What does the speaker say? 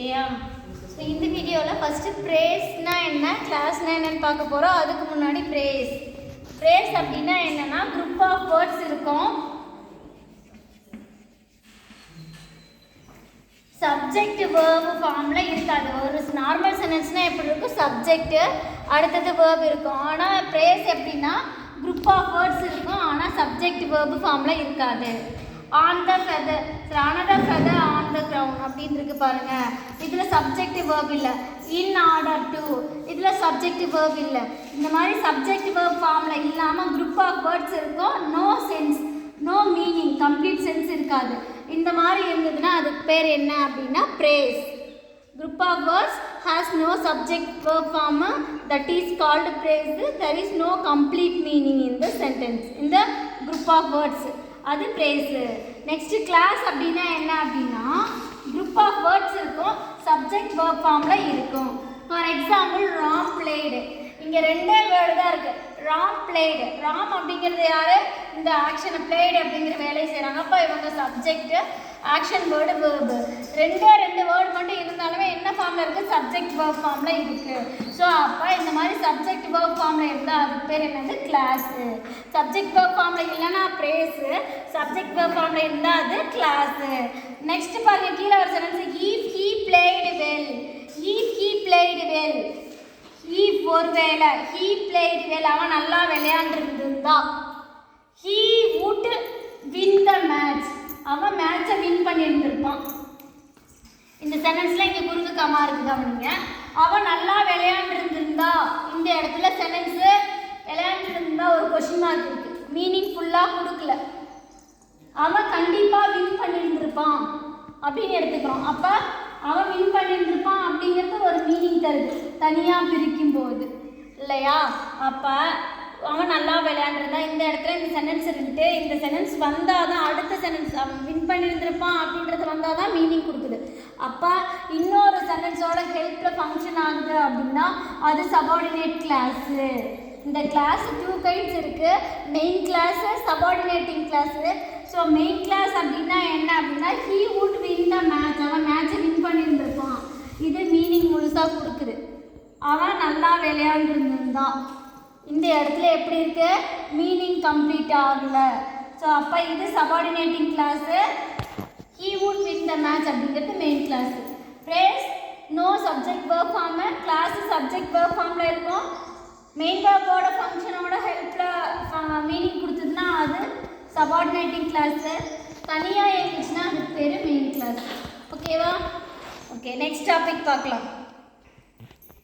ஓகேயா? ஸோ இந்த வீடியோவில் ஃபஸ்ட்டு ப்ரேஸ்னால் என்ன, கிளாஸ்னால் என்னென்னு பார்க்க போகிறோம். அதுக்கு முன்னாடி ப்ரேஸ் அப்படின்னா என்னென்னா குரூப் ஆஃப் வேர்ட்ஸ் இருக்கும். சப்ஜெக்ட் வேர்பு ஃபார்மில் இருக்காது. ஒரு நார்மல் சென்டென்ஸ்னால் எப்படி இருக்கும், சப்ஜெக்ட்டு அடுத்தது வேர்பு இருக்கும். ஆனால் ப்ரேஸ் எப்படின்னா குரூப் ஆஃப் வேர்ட்ஸ் இருக்கும், ஆனால் சப்ஜெக்ட் வேர்பு ஃபார்மில் இருக்காது. On the feather, another feather on the ground அப்படின்னு இருக்கு பாருங்க. இதில் சப்ஜெக்ட் வேர்ப் இல்லை. இன் ஆர்டர் டு, இதில் சப்ஜெக்ட் வேர்ப் இல்லை. இந்த மாதிரி சப்ஜெக்ட் வேர்ப் ஃபார்மில் இல்லாமல் குரூப் ஆஃப் வேர்ட்ஸ் இருக்கும். No sense, no meaning, complete sense இருக்காது. இந்த மாதிரி இருந்ததுன்னா அதுக்கு பேர் என்ன அப்படின்னா phrase. Group of words has no subject verb form, that is called praise. There is no complete meaning in the sentence, in the group of words. அது praise. Next class அப்படின்னா என்ன அப்படின்னா group of words இருக்கும், subject verb formல இருக்கும். For example, Ram played. இங்கே ரெண்டே word தான் இருக்குது. ராம் பிளேடு. ராம் அப்படிங்கிறது யார், இந்த ஆக்ஷனை பிளேடு அப்படிங்கிற வேலையை செய்கிறாங்க. அப்போ இவங்க சப்ஜெக்டு, ஆக்ஷன் வேர்டு, வேர்பு. ரெண்டு வேர்டு மட்டும் இருந்தாலுமே என்ன ஃபார்மில் இருக்குது, சப்ஜெக்ட் வேர்ப் ஃபார்மில் இருக்குது. ஸோ அப்போ இந்த மாதிரி சப்ஜெக்ட் வேர்ப் ஃபார்மில் இருந்தால் அதுக்கு பேர் என்னது, கிளாஸு. சப்ஜெக்ட் வேர்ப் ஃபார்மில் இல்லைன்னா ப்ரேஸு, சப்ஜெக்ட் வேர்ப் ஃபார்மில் இருந்தால் அது கிளாஸு. நெக்ஸ்ட் பாருங்க, கீழே ஒரு sentence, if he played well. If he played well, if ஒருவேளை, ஹீ பிளேடு வெல், அவன் நல்லா விளையாண்டுருந்தா. He would win the match, அவன் மேட்சை வின் பண்ணியிருந்திருப்பான். இந்த சென்டென்ஸில் இங்கே குறுக்கு கமா இருக்குது கவனிங்க. அவன் நல்லா விளையாண்டுருந்தா, இந்த இடத்துல சென்டென்ஸு விளையாண்டுருந்தா ஒரு கொஷின் மார்க் இருக்குது, மீனிங் ஃபுல்லாக கொடுக்கல. அவன் கண்டிப்பாக வின் பண்ணியிருந்திருப்பான் அப்படின்னு எடுத்துக்கிறோம். அப்போ அவன் வின் பண்ணியிருந்திருப்பான் அப்படிங்கிறது ஒரு மீனிங் தருது தனியாக பிரிக்கும் போது, இல்லையா? அப்போ அவன் நல்லா விளையாண்டுருந்தா, இந்த இடத்துல இந்த சென்டென்ஸ் இருந்துட்டு இந்த சென்டென்ஸ் வந்தால் தான் அடுத்த சென்டென்ஸ் அவன் வின் பண்ணியிருந்திருப்பான் அப்படின்றது வந்தால் தான் மீனிங் கொடுக்குது. அப்போ இன்னொரு சென்டென்ஸோட ஹெல்ப்பில் ஃபங்க்ஷன் ஆகுது அப்படின்னா அது சபார்டினேட் கிளாஸு. இந்த கிளாஸ் 2 கைண்ட்ஸ் இருக்குது, main class, subordinating class. So main clause அப்படின்னா என்ன அப்படின்னா he would win the match, அவன் மேட்சை வின் பண்ணியிருந்திருப்பான். இது மீனிங் முழுசாக கொடுக்குது. அவன் நல்லா விளையாண்டுருந்தான், இந்த இடத்துல எப்படி இருக்கு, மீனிங் கம்ப்ளீட் ஆகலை. ஸோ அப்போ இது subordinating clause. He would win the match அப்படிங்கிறது main clause. Phrase no subject verb form, clause subject verb ஃபார்மில் இருக்கும். மெயின் வேர்போட ஃபங்க்ஷனோட ஹெல்ப்பில் மீனிங் கொடுத்ததுன்னா அது சபார்டினேட்டிங் கிளாஸு. தனியாக இருந்துச்சுன்னா அதுக்கு பேர் மெயின் கிளாஸ். ஓகேவா? ஓகே, நெக்ஸ்ட் டாபிக் பார்க்கலாம்.